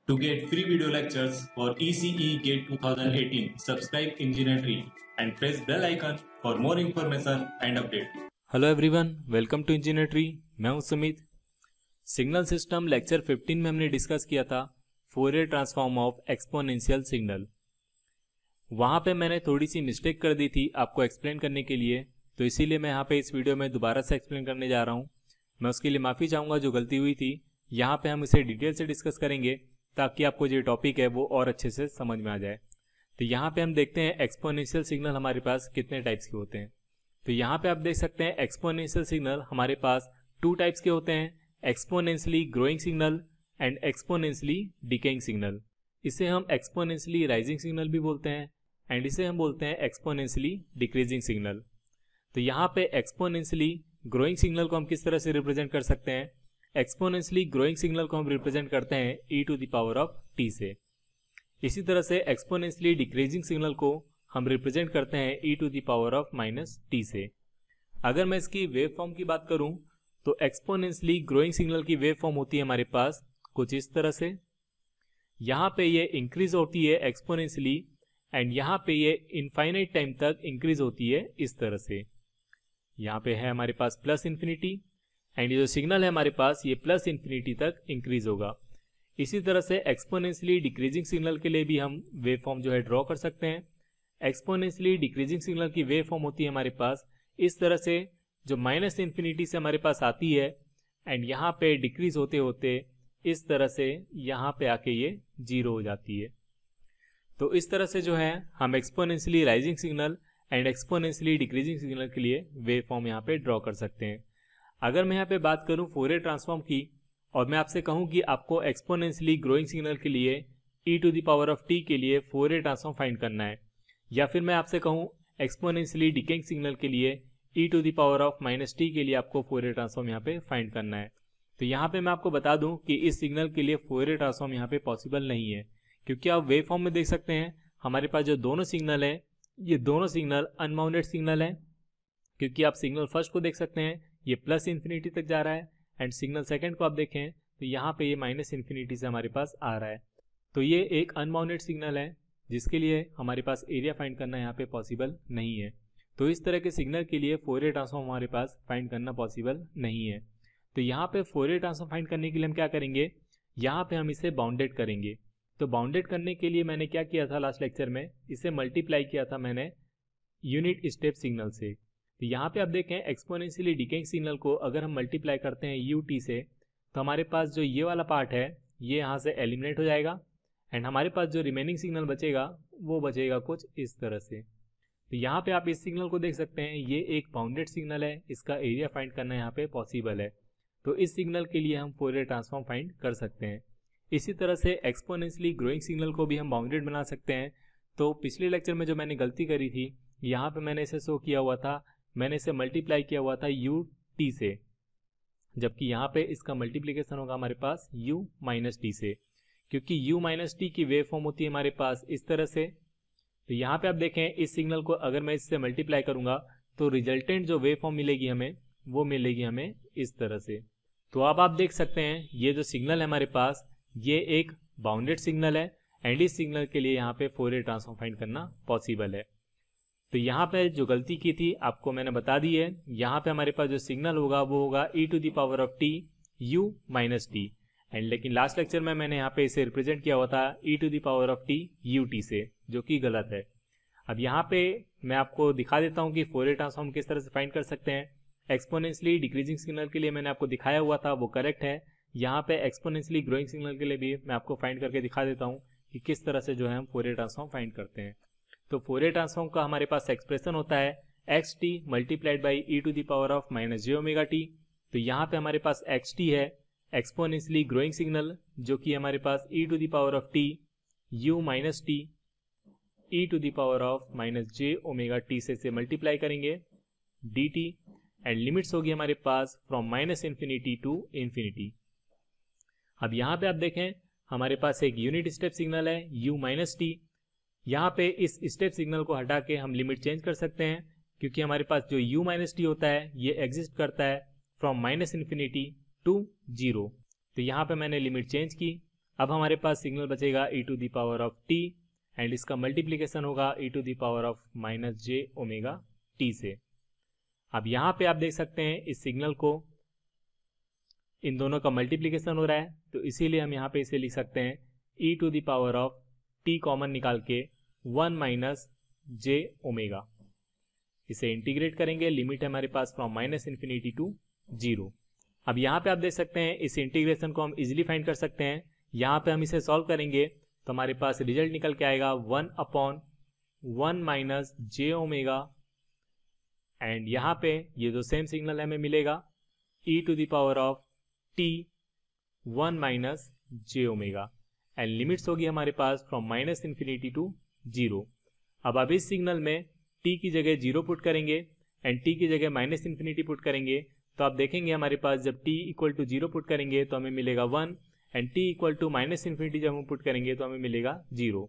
To get free video lectures for ECE GATE 2018, subscribe Engineer Tree and press bell icon for more information and update. Hello everyone, welcome to engineer tree. मैं हूं Sumit. Signal system lecture 15 में हमने discuss किया था Fourier transform of exponential signal. वहां पे मैंने थोड़ी सी मिस्टेक कर दी थी आपको एक्सप्लेन करने के लिए, तो इसीलिए मैं यहाँ पे इस वीडियो में दोबारा से एक्सप्लेन करने जा रहा हूँ। मैं उसके लिए माफ़ी चाहूँगा जो गलती हुई थी। यहाँ पे हम इसे डिटेल से डिस्कस करेंगे ताकि आपको जो टॉपिक है वो और अच्छे से समझ में आ जाए। तो यहाँ पे हम देखते हैं एक्सपोनेंशियल सिग्नल हमारे पास कितने टाइप्स के होते हैं। तो यहाँ पे आप देख सकते हैं एक्सपोनेंशियल सिग्नल हमारे पास 2 टाइप्स के होते हैं, exponentially growing signal and exponentially decaying signal. इसे हम एक्सपोनेंशियली राइजिंग सिग्नल भी बोलते हैं एंड इसे हम बोलते हैं एक्सपोनेंशियली डिक्रीजिंग सिग्नल। तो यहाँ पे एक्सपोनेंशियली ग्रोइंग सिग्नल को हम किस तरह से रिप्रेजेंट कर सकते हैं? एक्सपोनेंशियली ग्रोइंग सिग्नल को हम रिप्रेजेंट करते हैं e to the power of t से। इसी तरह से एक्सपोनेंशियली डिक्रीजिंग सिग्नल को हम रिप्रेजेंट करते हैं e to the power of -t से। अगर मैं इसकी वेव फॉर्म की बात करूं तो एक्सपोनेंशियली ग्रोइंग सिग्नल की वेव फॉर्म होती है हमारे पास कुछ इस तरह से। यहाँ पे ये इंक्रीज होती है एक्सपोनेंशियली एंड यहाँ पे ये इनफाइनाइट टाइम तक इंक्रीज होती है इस तरह से। यहाँ पे है हमारे पास प्लस इन्फिनिटी एंड ये जो सिग्नल है हमारे पास ये प्लस इन्फिनिटी तक इंक्रीज होगा। इसी तरह से एक्सपोनेंशियली डिक्रीजिंग सिग्नल के लिए भी हम वेव फॉर्म जो है ड्रॉ कर सकते हैं। एक्सपोनेंशियली डिक्रीजिंग सिग्नल की वेव फॉर्म होती है हमारे पास इस तरह से, जो माइनस इन्फिनिटी से हमारे पास आती है एंड यहाँ पे डिक्रीज होते होते इस तरह से यहाँ पे आके ये 0 हो जाती है। तो इस तरह से जो है हम exponentially rising signal and exponentially decreasing signal के लिए वेव फॉर्म यहाँ पे ड्रॉ कर सकते हैं। अगर मैं यहाँ पे बात करूँ फोरियर ट्रांसफॉर्म की और मैं आपसे कहूँ कि आपको एक्सपोनेंशियली ग्रोइंग सिग्नल के लिए e to the power of t के लिए फोरियर ट्रांसफॉर्म फाइंड करना है, या फिर मैं आपसे कहूँ एक्सपोनेंशियली डिकेइंग सिग्नल के लिए e to the power of -t के लिए आपको फोरियर ट्रांसफॉर्म यहाँ पे फाइंड करना है, तो यहाँ पे मैं आपको बता दूँ कि इस सिग्नल के लिए फोरियर ट्रांसफॉर्म यहाँ पे पॉसिबल नहीं है, क्योंकि आप वेव फॉर्म में देख सकते हैं हमारे पास जो दोनों सिग्नल है ये दोनों सिग्नल अनबाउंडेड सिग्नल है। क्योंकि आप सिग्नल फर्स्ट को देख सकते हैं ये प्लस इन्फिनिटी तक जा रहा है एंड सिग्नल सेकंड को आप देखें तो यहाँ पे ये माइनस इन्फिनिटी से हमारे पास आ रहा है। तो ये एक अनबाउंडेड सिग्नल है जिसके लिए हमारे पास एरिया फाइंड करना यहाँ पे पॉसिबल नहीं है। तो इस तरह के सिग्नल के लिए फोरियर ट्रांसफॉर्म हमारे पास फाइंड करना पॉसिबल नहीं है। तो यहाँ पे फोरियर ट्रांसफॉर्म फाइंड करने के लिए हम क्या करेंगे, यहाँ पे हम इसे बाउंडेड करेंगे। तो बाउंडेड करने के लिए मैंने क्या किया था लास्ट लेक्चर में, इसे मल्टीप्लाई किया था मैंने यूनिट स्टेप सिग्नल से। तो यहाँ पे आप देखें एक्सपोनेंशियली डिकेइंग सिग्नल को अगर हम मल्टीप्लाई करते हैं ut से तो हमारे पास जो ये वाला पार्ट है ये यहाँ से एलिमिनेट हो जाएगा एंड हमारे पास जो रिमेनिंग सिग्नल बचेगा वो बचेगा कुछ इस तरह से। तो यहाँ पे आप इस सिग्नल को देख सकते हैं, ये एक बाउंडेड सिग्नल है, इसका एरिया फाइंड करना यहाँ पे पॉसिबल है। तो इस सिग्नल के लिए हम फोरियर ट्रांसफॉर्म फाइंड कर सकते हैं। इसी तरह से एक्सपोनेंशियली ग्रोइंग सिग्नल को भी हम बाउंडेड बना सकते हैं। तो पिछले लेक्चर में जो मैंने गलती करी थी, यहाँ पे मैंने इसे शो किया हुआ था, मैंने इसे मल्टीप्लाई किया हुआ था ut से, जबकि यहाँ पे इसका मल्टीप्लिकेशन होगा हमारे पास u - t से, क्योंकि u - t की वेव फॉर्म होती है हमारे पास इस तरह से। तो यहाँ पे आप देखें इस सिग्नल को अगर मैं इससे मल्टीप्लाई करूँगा तो रिजल्टेंट जो वेव फॉर्म मिलेगी हमें वो मिलेगी हमें इस तरह से। तो अब आप देख सकते हैं ये जो सिग्नल है हमारे पास ये एक बाउंडेड सिग्नल है एंड इस सिग्नल के लिए यहाँ पे फोरियर ट्रांसफॉर्म फाइंड करना पॉसिबल है। तो यहाँ पे जो गलती की थी आपको मैंने बता दी है। यहाँ पे हमारे पास जो सिग्नल होगा वो होगा e to the power of t u - t and लेकिन लास्ट लेक्चर में मैंने यहाँ पे इसे रिप्रेजेंट किया हुआ था e to the power of t ut से, जो कि गलत है। अब यहाँ पे मैं आपको दिखा देता हूँ कि फोरियर ट्रांसफॉर्म किस तरह से फाइंड कर सकते हैं। एक्सपोनेंशियली डिक्रीजिंग सिग्नल के लिए मैंने आपको दिखाया हुआ था वो करेक्ट है। यहाँ पे एक्सपोनेंशियली ग्रोइंग सिग्नल के लिए भी मैं आपको फाइंड करके दिखा देता हूँ कि किस तरह से जो है हम फोरियर ट्रांसफॉर्म फाइंड करते हैं। तो फोरियर ट्रांसफॉर्म का हमारे पास एक्सप्रेशन होता है xt multiplied by e to the power of -jωt। तो यहाँ पे हमारे पास xt है एक्सपोनेंशियली ग्रोइंग सिग्नल, जो कि हमारे पास e to the power of t u - t e to the power of -jωt से मल्टीप्लाई करेंगे dt एंड लिमिट्स होगी हमारे पास फ्रॉम -इन्फिनिटी टू इन्फिनिटी। अब यहाँ पे आप देखें हमारे पास एक यूनिट स्टेप सिग्नल है u - t। यहाँ पे इस स्टेप सिग्नल को हटा के हम लिमिट चेंज कर सकते हैं, क्योंकि हमारे पास जो u - t होता है ये एग्जिस्ट करता है फ्रॉम -इन्फिनिटी टू 0। तो यहाँ पे मैंने लिमिट चेंज की। अब हमारे पास सिग्नल बचेगा e to the power of t and इसका मल्टीप्लिकेशन होगा e to the power of minus j omega t से। अब यहाँ पे आप देख सकते हैं इस सिग्नल को इन दोनों का मल्टीप्लिकेशन हो रहा है, तो इसीलिए हम यहाँ पे इसे लिख सकते हैं e to the power of t common निकाल के 1 माइनस जे ओमेगा। इसे इंटीग्रेट करेंगे, लिमिट है हमारे पास फ्रॉम माइनस इन्फिनिटी टू 0। अब यहाँ पे आप देख सकते हैं इस इंटीग्रेशन को हम इजीली फाइंड कर सकते हैं। यहाँ पे हम इसे सॉल्व करेंगे तो हमारे पास रिजल्ट निकल के आएगा 1/1 माइनस जे ओमेगा एंड यहाँ पे ये जो सेम सिग्नल हमें मिलेगा e to the power of t 1 minus j omega and limits होगी हमारे पास फ्रॉम माइनस इन्फिनिटी टू 0। अब इस सिग्नल में t की जगह 0 पुट करेंगे एंड t की जगह माइनस इन्फिनिटी पुट करेंगे तो आप देखेंगे हमारे पास जब t इक्वल टू 0 पुट करेंगे तो हमें मिलेगा 1 and t equal to minus infinity जब हम पुट करेंगे तो हमें मिलेगा 0।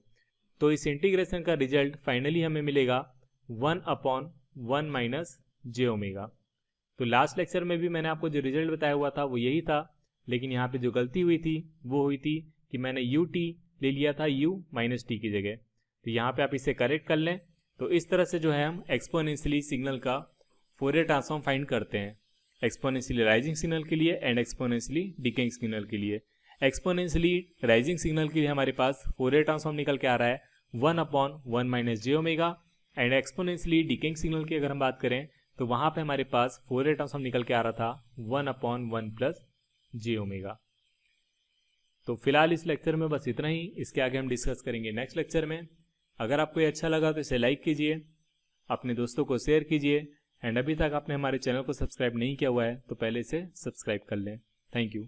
तो इस इंटीग्रेशन का रिजल्ट फाइनली हमें मिलेगा 1/1 माइनस जे ओमेगा। तो लास्ट लेक्चर में भी मैंने आपको जो रिजल्ट बताया हुआ था वो यही था, लेकिन यहाँ पे जो गलती हुई थी वो हुई थी कि मैंने ut ले लिया था u माइनस t की जगह। तो यहाँ पे आप इसे करेक्ट कर लें। तो इस तरह से जो है हम एक्सपोनेंशियली सिग्नल का फोरियर ट्रांसफॉर्म फाइंड करते हैं, एक्सपोनेंशियली राइजिंग सिग्नल के लिए एंड एक्सपोनेंशियली डिकेइंग सिग्नल के लिए। एक्सपोनेंशियली राइजिंग सिग्नल के लिए हमारे पास फोरियर ट्रांसफॉर्म निकल के आ रहा है 1/1 minus j omega and exponentially decaying signal की अगर हम बात करें तो वहां पे हमारे पास फोरियर ट्रांसफॉर्म निकल के आ रहा था 1/1 प्लस जे ओमेगा। तो फिलहाल इस लेक्चर में बस इतना ही, इसके आगे हम डिस्कस करेंगे नेक्स्ट लेक्चर में। अगर आपको ये अच्छा लगा तो इसे लाइक कीजिए, अपने दोस्तों को शेयर कीजिए एंड अभी तक आपने हमारे चैनल को सब्सक्राइब नहीं किया हुआ है तो पहले इसे सब्सक्राइब कर लें। Thank you.